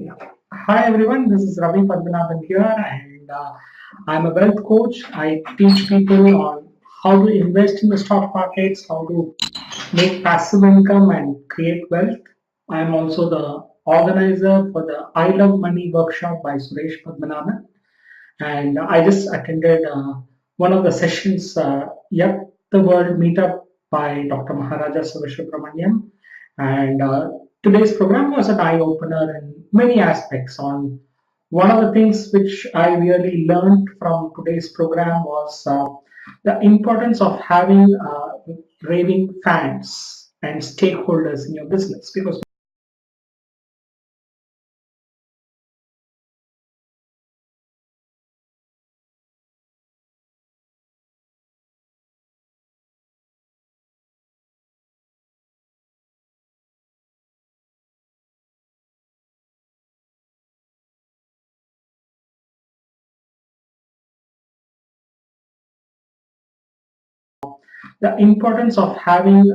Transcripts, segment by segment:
Yeah. Hi everyone, this is Ravi Padmanabhan here, and I'm a wealth coach. I teach people on how to invest in the stock markets, how to make passive income and create wealth. I'm also the organizer for the I Love Money workshop by Suresh Padmanabhan, and I just attended one of the sessions, Yet the World Meetup by Dr. Maharaja Subramaniam. And today's program was an eye opener in many aspects. On one of the things which I really learned from today's program was the importance of having raving fans and stakeholders in your business, because the importance of having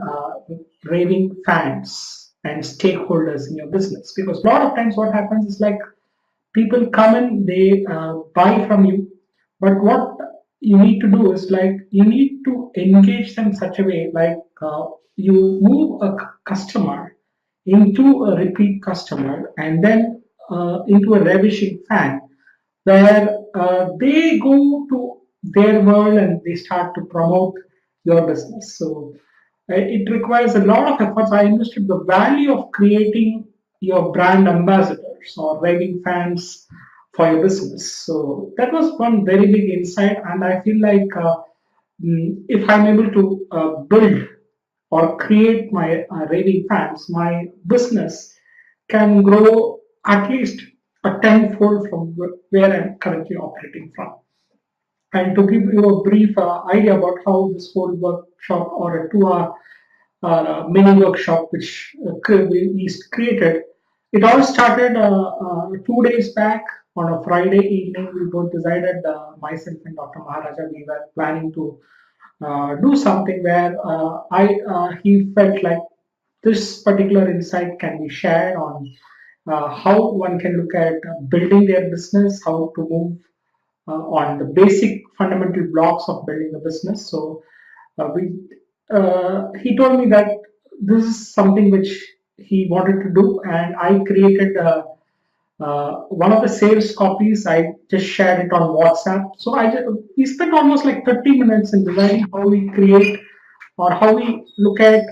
raving fans and stakeholders in your business, because a lot of times what happens is like people come in, they buy from you, but what you need to do is like you need to engage them such a way like you move a customer into a repeat customer and then into a ravishing fan where they go to their world and they start to promote your business. So it requires a lot of efforts. I understood the value of creating your brand ambassadors or raving fans for your business. So that was one very big insight, and I feel like if I'm able to build or create my raving fans, my business can grow at least a tenfold from where I'm currently operating from. And to give you a brief idea about how this whole workshop or a 2 hour mini workshop which we created, it all started 2 days back on a Friday evening. We both decided, myself and Dr. Maharaja, we were planning to do something where he felt like this particular insight can be shared on how one can look at building their business, how to move on the basic fundamental blocks of building a business. So he told me that this is something which he wanted to do, and I created one of the sales copies. I just shared it on WhatsApp. So we spent almost like 30 minutes in designing how we create or how we look at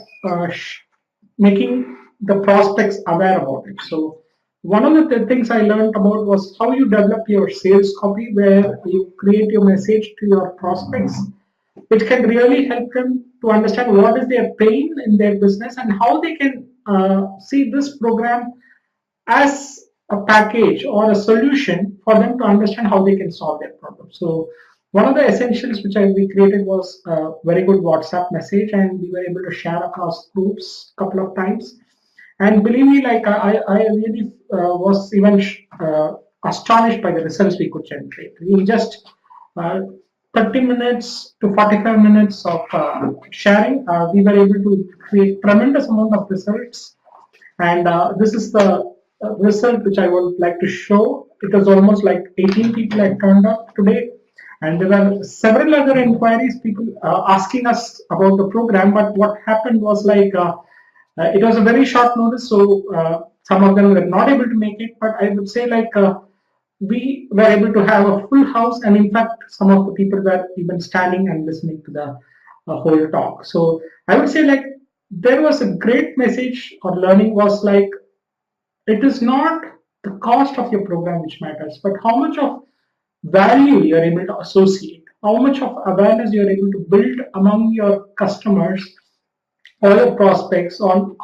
making the prospects aware about it. So one of the things I learned about was how you develop your sales copy, where you create your message to your prospects, which can really help them to understand what is their pain in their business and how they can see this program as a package or a solution for them to understand how they can solve their problem. So one of the essentials which we created was a very good WhatsApp message, and we were able to share across groups a couple of times. And believe me, like I really was even astonished by the results we could generate. We just 30 minutes to 45 minutes of sharing, we were able to create tremendous amount of results. And this is the result which I would like to show. It was almost like 18 people had turned up today, and there were several other inquiries, people asking us about the program. But what happened was like it was a very short notice, so some of them were not able to make it. But I would say like we were able to have a full house, and in fact, some of the people were even standing and listening to the whole talk. So I would say like there was a great message or learning was like it is not the cost of your program which matters, but how much of value you are able to associate, how much of awareness you are able to build among your customers or your prospects on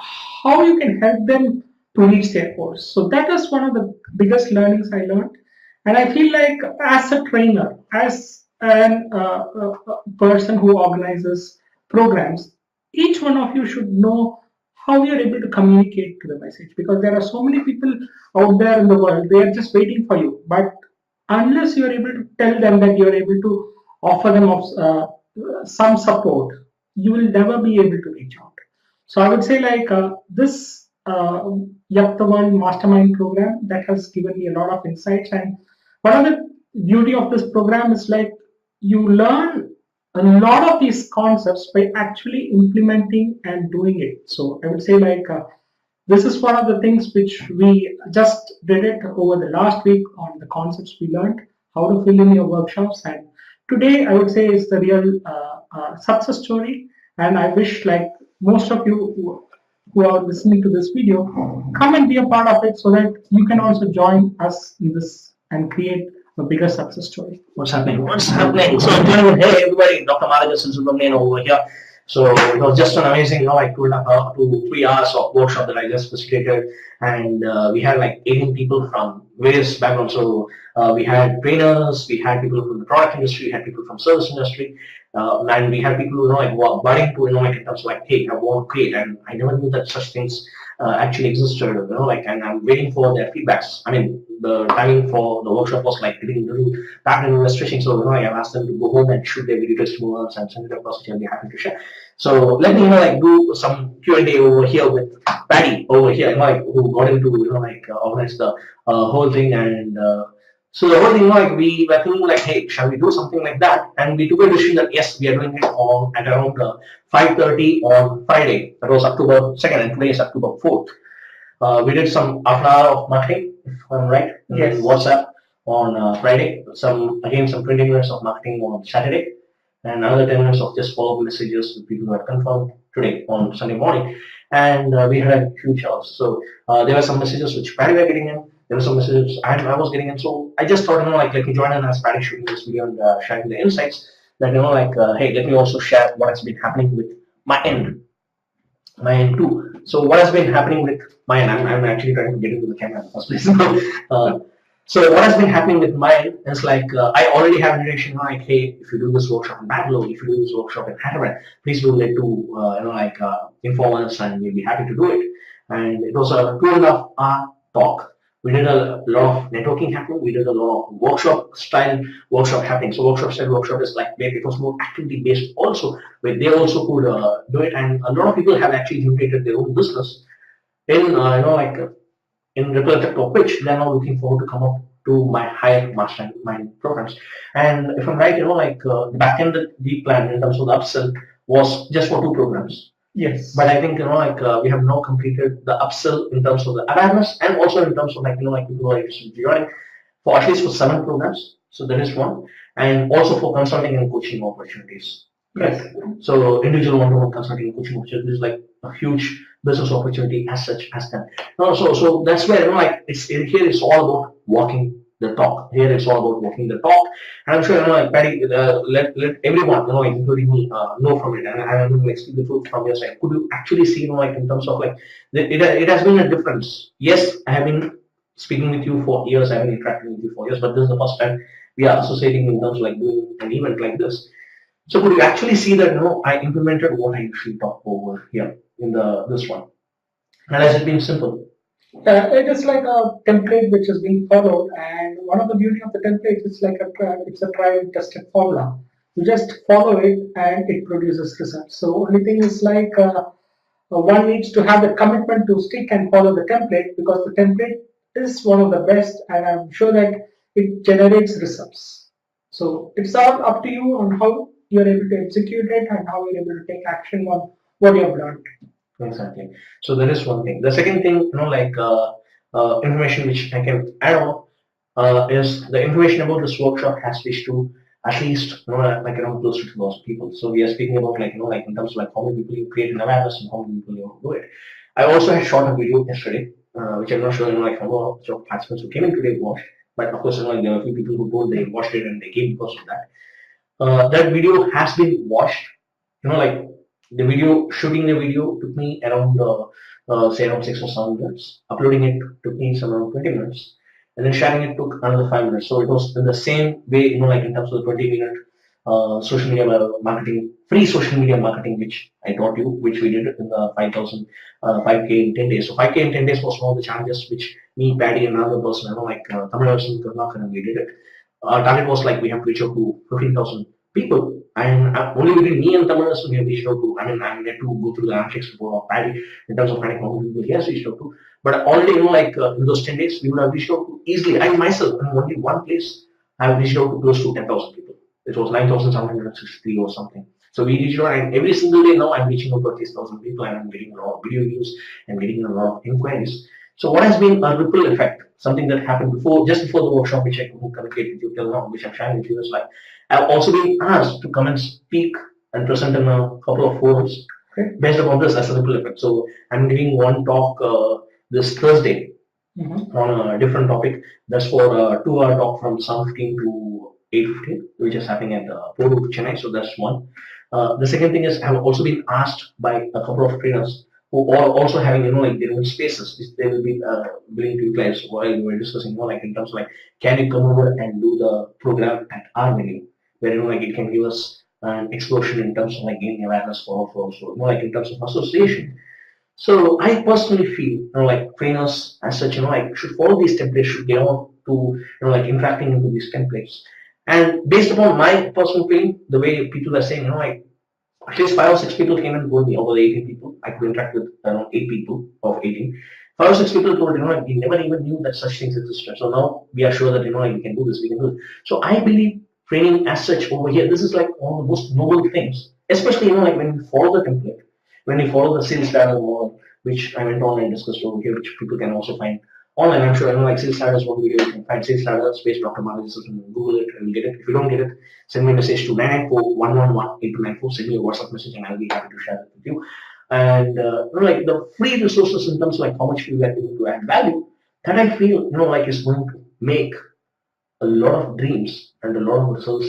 how you can help them to reach their goals. So that is one of the biggest learnings I learned. And I feel like as a trainer, as a person who organizes programs, each one of you should know how you're able to communicate to the message, because there are so many people out there in the world, they are just waiting for you. But unless you're able to tell them that you're able to offer them some support, you will never be able to reach out. So I would say like this Yup the One Mastermind program that has given me a lot of insights. And one of the beauty of this program is like you learn a lot of these concepts by actually implementing and doing it. So I would say like this is one of the things which we just did it over the last week on the concepts we learned, how to fill in your workshops. And today I would say is the real success story. And I wish like most of you who are listening to this video, come and be a part of it so that you can also join us in this and create a bigger success story. What's happening? What's happening? So, gentlemen, hey everybody, Dr. Marajan Subramanian over here. So it was just an amazing, 2.5 to 3 hours of workshop that I just facilitated, and we had like 18 people from various backgrounds. So we had trainers, we had people from the product industry, we had people from service industry, and we had people who were budding to in terms of like, hey, I want to create, and I never knew that such things actually existed, and I'm waiting for their feedbacks. I mean, the timing for the workshop was like getting a little packed and restricting, so I asked them to go home and shoot their video testimonials and send it across, which I'll be happy to share. So let me do some Q&A over here with Patty over here, who got into organize the whole thing. And so the whole thing, we were thinking like, hey, shall we do something like that? And we took a decision that yes, we are doing it at around 5:30 on Friday. That was October 2nd, and today is October 4th. We did some half an hour of marketing, if I'm right, Yes. WhatsApp on Friday. Some 20 minutes of marketing on Saturday, and another 10 minutes of just follow-up messages with people who had confirmed today on Sunday morning. And we had a huge house. So there were some messages which Patty were getting in. There were some messages I was getting in. So I just thought, let me join in as Patty shooting this video and sharing the insights. That hey, let me also share what has been happening with my end too. So what has been happening with my end? I'm actually trying to get into the camera in the first place. So what has been happening with mine is I already have a direction like, hey, if you do this workshop in Bangalore, if you do this workshop in Hyderabad, please do let to inform us, and we'll be happy to do it. And it was a 2.5 hour talk. We did a lot of networking happening. We did a lot of workshop style workshop happening. So workshop style workshop is like where it was more activity based also, where they also could do it. And a lot of people have actually generated their own business in in retrospect of which they're now looking forward to come up to my higher mastermind programs. And if I'm right, the back end that we planned in terms of the upsell was just for 2 programs. Yes. But I think we have now completed the upsell in terms of the awareness, and also in terms of people who are interested in joining for at least for 7 programs. So that is one, and also for consulting and coaching opportunities. Yes. So individual one-to-one consulting and coaching opportunities is like a huge business opportunity as such as that. No, so that's where here it's all about walking the talk. Here it's all about walking the talk. And I'm sure Patty, let everyone including me know from it. And I'm going to explain the truth from your side. Could you actually see in terms of it has been a difference? Yes, I have been speaking with you for years. I've been interacting with you for years, but this is the first time we are associating in terms of doing an event like this. So could you actually see that I implemented what I usually talk over here in this one? And has it been simple? It is like a template which is being followed, and one of the beauty of the template is it's a tried and tested formula. You just follow it and it produces results. So only thing is one needs to have the commitment to stick and follow the template, because the template is one of the best, and I'm sure that it generates results. So it's all up to you on how you're able to execute it and how you're able to take action on what you have learned. Exactly. So that is one thing. The second thing, information which I can add on is the information about this workshop has reached to at least around close to 2,000 people. So we are speaking about in terms of how many people you create an awareness and how many people you do it. I also had shot a video yesterday, which I'm not sure how much of participants who came in today watched, but of course there were a few people who told they watched it and they came because of that. That video has been watched. Shooting the video took me around say around 6 or 7 minutes. Uploading it took me some around 20 minutes, and then sharing it took another 5 minutes. So it was in the same way, in terms of the 20-minute social media marketing, free social media marketing, which I taught you, which we did in the 5K in 10 days. So 5K in 10 days was one of the challenges which me, Patty, and another person, Tamil person, we did it. Our target was we have to reach out to 15,000 people. And only between me and Tamil we have reached out to. I mean, I'm yet to go through the analytics report of Paddy in terms of finding how many people he has reached out to. But already, in those 10 days, we would have reached out to easily. I myself, in only one place, I have reached out to close to 10,000 people. It was 9,763 or something. So we reached out, and every single day now I'm reaching out to at least 1,000 people, and I'm getting a lot of video views and getting a lot of inquiries. So what has been a ripple effect, something that happened just before the workshop, which I couldn't communicate with you till now, which I'm sharing with you, is like I've also been asked to come and speak and present in a couple of forums based upon this as a ripple effect. So I'm giving one talk this Thursday on a different topic. That's for a 2-hour talk from 7:15 to 8:15, which is happening at Port Chennai. So that's one. The second thing is I've also been asked by a couple of trainers who are also having their own spaces. They will be willing to utilize while we were discussing in terms of can you come over and do the program at our venue, where it can give us an explosion in terms of gaining awareness for also in terms of association. So I personally feel, trainers as such, should follow these templates, should get on to, interacting into these templates. And based upon my personal feeling, the way people are saying, at least 5 or 6 people came and told me, over the 18 people, I could interact with around 8 people of 18. 5 or 6 people told, we never even knew that such things existed. So now we are sure that, we can do this, we can do it. So I believe training as such over here, this is one of the most noble things, especially, when we follow the template, when we follow the sales ladder model, which I went on and discussed over here, which people can also find online. I'm sure, sales ladder is one video you can find. Sales ladder space Dr. Malaj, Google it and get it. If you don't get it, send me a message to 994-111-8294. Send me a WhatsApp message and I'll be happy to share it with you. And the free resources in terms of how much we are able to add value, that I feel is going to make a lot of dreams and a lot of results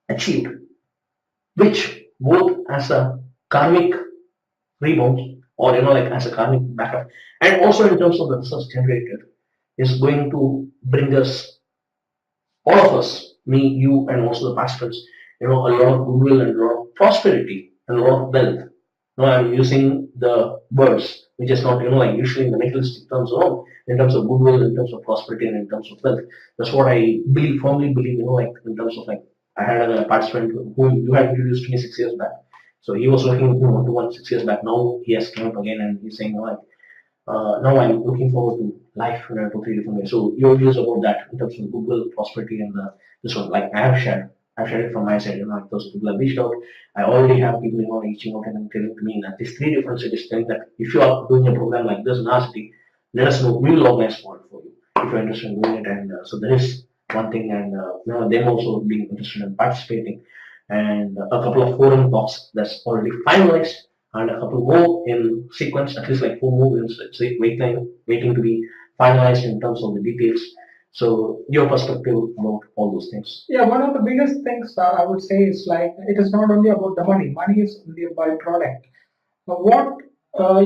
achieved, which both as a karmic rebound or as a karmic backup, and also in terms of the results generated, is going to bring us, all of us, me, you, and also the participants, a lot of goodwill and a lot of prosperity and a lot of wealth. I'm using the words which is not usually in the materialistic terms alone, in terms of goodwill, in terms of prosperity, and in terms of wealth. That's what I firmly believe, in terms of I had a participant whom you had introduced me 6 years back. So he was looking one-to-one 6 years back. Now he has come up again and he's saying, now I'm looking forward to life in a totally different way. So your views about that in terms of goodwill, prosperity, and this one, I've shared it from my side. Those people have reached out. I already have people reaching out and telling to me that these 3 different cities telling that if you are doing a program like this in our city, let us know. We will organize one for you if you're interested in doing it. And so there is one thing, and them also being interested in participating. And a couple of forum talks that's already finalized, and a couple more in sequence, at least 4 more in waiting to be finalized in terms of the details. So your perspective about all those things? Yeah, one of the biggest things I would say is it is not only about the money. Money is only a byproduct. But what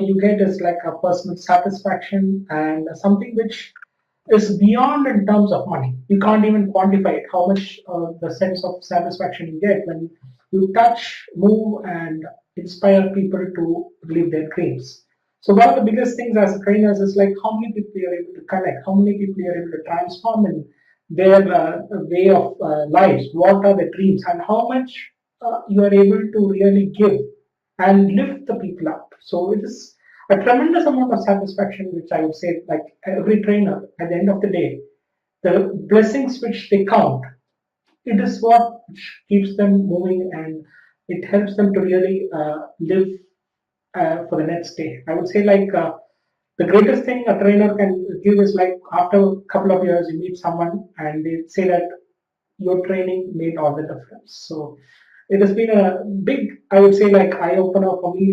you get is a personal satisfaction and something which is beyond in terms of money. You can't even quantify it, how much the sense of satisfaction you get when you touch, move, and inspire people to live their dreams. So one of the biggest things as trainers is how many people you're able to connect, how many people you're able to transform in their way of lives, what are the dreams, and how much you are able to really give and lift the people up. So it is a tremendous amount of satisfaction, which I would say, every trainer, at the end of the day, the blessings which they count, it is what keeps them moving and it helps them to really live for the next day. I would say the greatest thing a trainer can give is after a couple of years you meet someone and they say that your training made all the difference. So it has been a big, I would say, eye opener for me,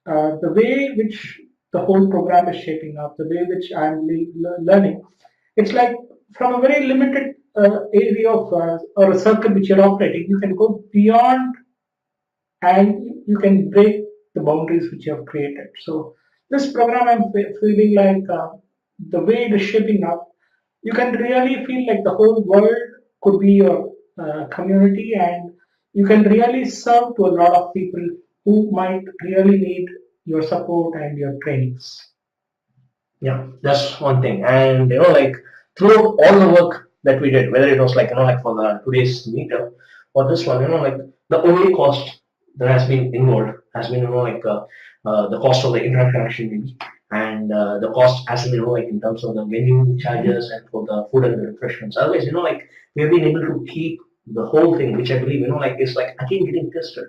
the way which the whole program is shaping up, the way which I'm learning. It's from a very limited area of or a circle which you're operating, you can go beyond and you can break the boundaries which you have created. So this program, I'm feeling the way it is shaping up, you can really feel the whole world could be your community, and you can really serve to a lot of people who might really need your support and your trainings. Yeah, that's one thing. And throughout all the work that we did, whether it was for the today's meetup, for this one, like the only cost that has been involved has been, the cost of the internet connection maybe, and the cost as in, like in terms of the venue charges and for the food and the refreshments. Otherwise, like we have been able to keep the whole thing, which I believe, like is like again getting tested.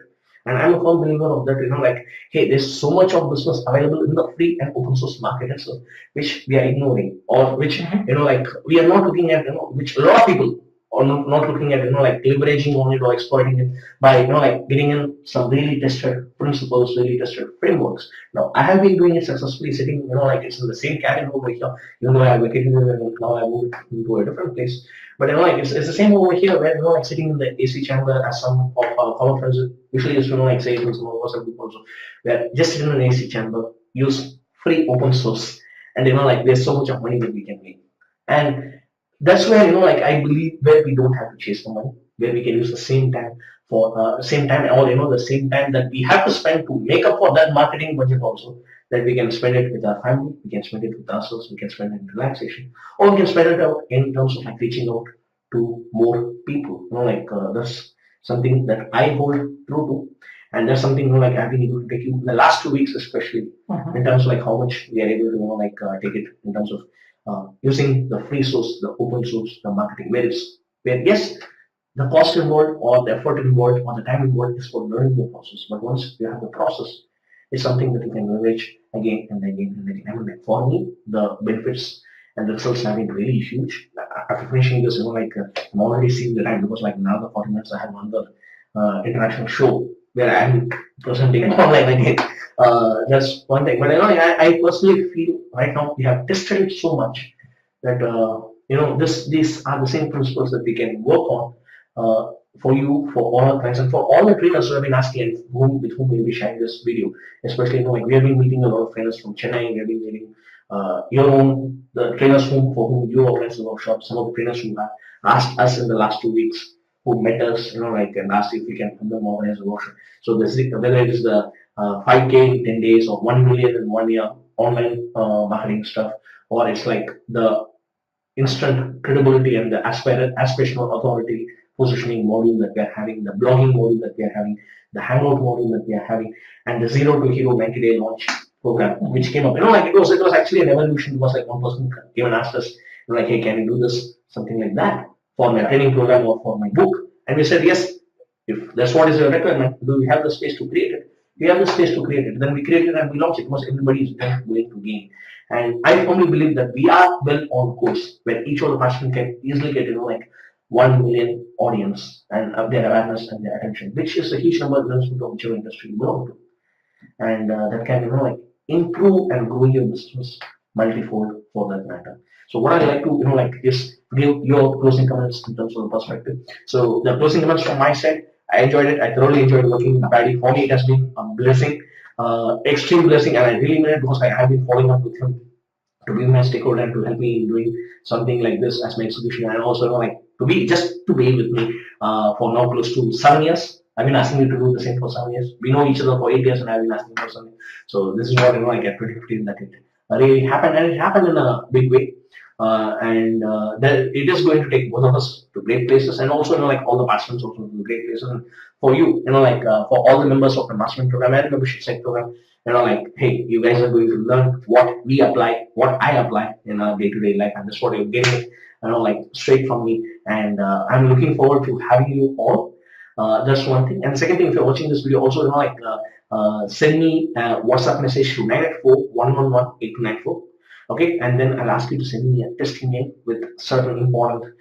And I'm a firm believer of that, like, hey, there's so much of business available in the free and open source market itself, which we are ignoring, or which, like we are not looking at, which a lot of people are not looking at, like leveraging on it or exploiting it by, like getting in some really tested principles, really tested frameworks. Now, I have been doing it successfully, sitting, like it's in the same cabin over here, even though I have vacated and now I moved into a different place. But like it's the same over here, where like sitting in the AC chamber, as some of our common friends usually used to like say to some of us also, where just sit in an AC chamber, use free open source, and like there's so much of money that we can make. And that's where, like I believe, where we don't have to chase the money, where we can use the same time for same time, or the same time that we have to spend to make up for that marketing budget also, that we can spend it with our family, we can spend it with ourselves, we can spend it in relaxation, or we can spend it out in terms of like reaching out to more people. Like that's something that I hold true to, and that's something, like I've been able to take you in the last 2 weeks, especially in terms of like how much we are able to, take it in terms of using the free source, the open source, the marketing, where yes, the cost involved or the effort involved or the time involved is for learning the process. But once you have the process, it's something that you can leverage again and again and again. I mean, like for me, the benefits and the results have been really huge. After finishing this, I'm already seeing the time, because like in another 40 minutes I have another international show where I'm presenting online again. That's one thing. But I personally feel right now we have tested it so much that these are the same principles that we can work on for you, for all our clients, and for all the trainers who have been asking and with whom we'll be sharing this video. Especially, like we have been meeting a lot of trainers from Chennai. We have been meeting your own the trainers for whom you organize the workshop. Some of the trainers who have asked us in the last 2 weeks, who met us, and asked if we can help them organize a workshop. So whether it is the 5K in 10 days or 1 million in 1 year online marketing stuff, or it's like the instant credibility and the aspirational authority positioning module that we are having, the blogging module that we are having, the hangout module that we are having, and the zero to hero 90-day launch program, which came up. Like it was actually an evolution, because like one person came and asked us, like, hey, can you do this, something like that for my training program or for my book? And we said yes. If that's what is your requirement, do we have the space to create it? We have the space to create it. Then we create it and we launch it, because everybody is going to gain. And I firmly believe that we are well on course, where each of the participants can easily get, like 1 million audience and their awareness and their attention, which is a huge number in terms of whichever industry you belong to. And that can, like improve and grow your business multifold for that matter. So what I'd like to, like is give your closing comments in terms of the perspective. So the closing comments from my side, I enjoyed it. I thoroughly enjoyed working with Paddy. For me, it has been a blessing, extreme blessing, and I really mean it, because I have been following up with him to be my stakeholder and to help me in doing something like this as my execution, and also like to be with me for now close to 7 years. I've been asking you to do the same for 7 years. We know each other for 8 years, and I've been asking for something. So this is what I get 2015 that it really happened, and it happened in a big way. That it is going to take both of us to great places, and also like all the participants also to great places. And for you, for all the members of the mastermind program and membership site program, like, hey, you guys are going to learn what I apply in our day-to-day life, and that's what you're getting, like straight from me. And I'm looking forward to having you all. That's one thing. And second thing, if you're watching this video, also send me a WhatsApp message to 984-111-8294. Okay, and then I'll ask you to send me a test email with certain important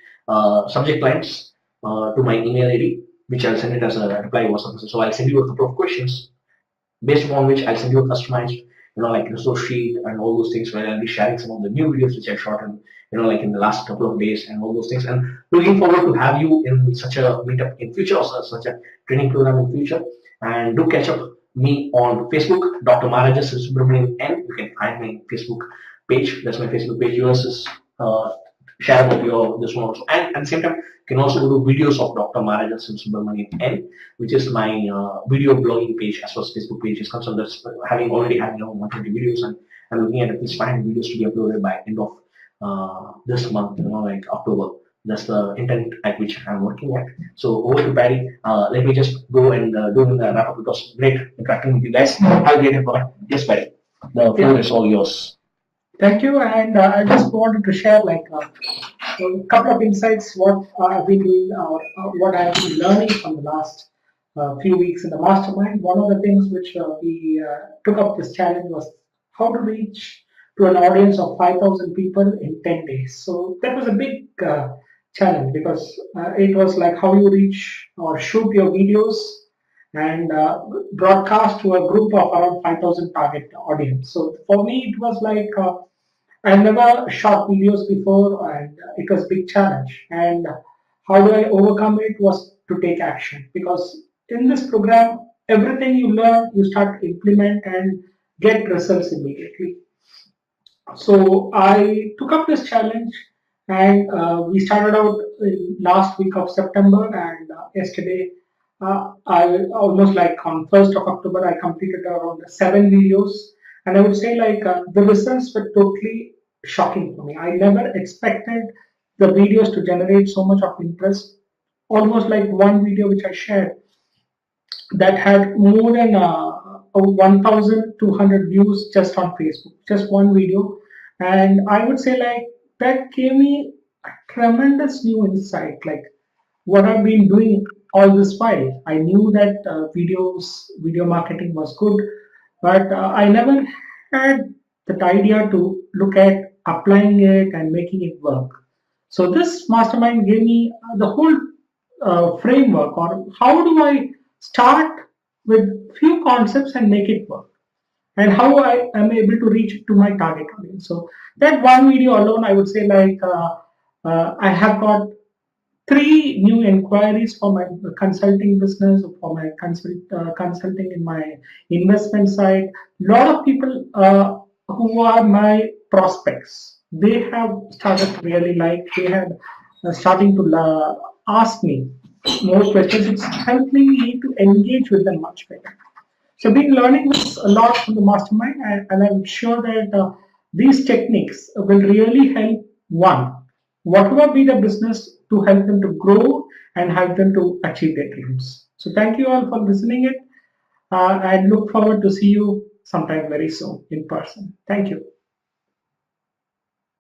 subject lines to my email ID, which I'll send it as a reply WhatsApp message. So I'll send you a couple of questions, based upon which I'll send you a customized, like resource sheet and all those things, where I'll be sharing some of the new videos which I've shot in, like in the last couple of days and all those things. And looking forward to have you in such a meetup in future, or such a training program in future. And do catch up me on Facebook, Dr. Maharaja Subramanian, and you can find my Facebook page. That's my Facebook page. Yours is share about your this one also. And at the same time, you can also go to videos of Dr. Maharaja Subramanian N, which is my video blogging page as well as Facebook page is concerned. That's already having 120 videos, and I'm looking at least 500 videos to be uploaded by end of this month, like October. That's the intent at which I'm working at. So over to Barry. Let me just go and do the wrap up. It was great interacting with you guys. Have a great day. Bye. Yes, Barry. The floor is all yours. Thank you, and I just wanted to share like a couple of insights what I've been doing or what I've been learning from the last few weeks in the mastermind. One of the things which we took up this challenge was how to reach to an audience of 5,000 people in 10 days. So that was a big challenge because it was like how you reach or shoot your videos and broadcast to a group of around 5,000 target audience. So for me, it was like I never shot videos before, and it was a big challenge. And how do I overcome it was to take action because in this program, everything you learn, you start to implement and get results immediately. So I took up this challenge, and we started out in last week of September, and yesterday, I almost like on 1st of October, I completed around 7 videos, and I would say like the results were totally shocking for me. I never expected the videos to generate so much of interest. Almost like one video which I shared that had more than 1,200 views just on Facebook, just one video. And I would say like that gave me a tremendous new insight, like what I've been doing all this while. I knew that video marketing was good, but I never had that idea to look at applying it and making it work. So this mastermind gave me the whole framework, or how do I start with few concepts and make it work, and how I am able to reach to my target audience. So that one video alone, I would say like I have got 3 new inquiries for my consulting business, for my consulting in my investment side. A lot of people who are my prospects, they have started to really like, they had starting to ask me more questions. It's helping me to engage with them much better. So I've been learning this a lot from the mastermind, and I'm sure that these techniques will really help one, whatever be the business, to help them to grow and help them to achieve their dreams. So thank you all for listening it. I look forward to see you sometime very soon in person. Thank you.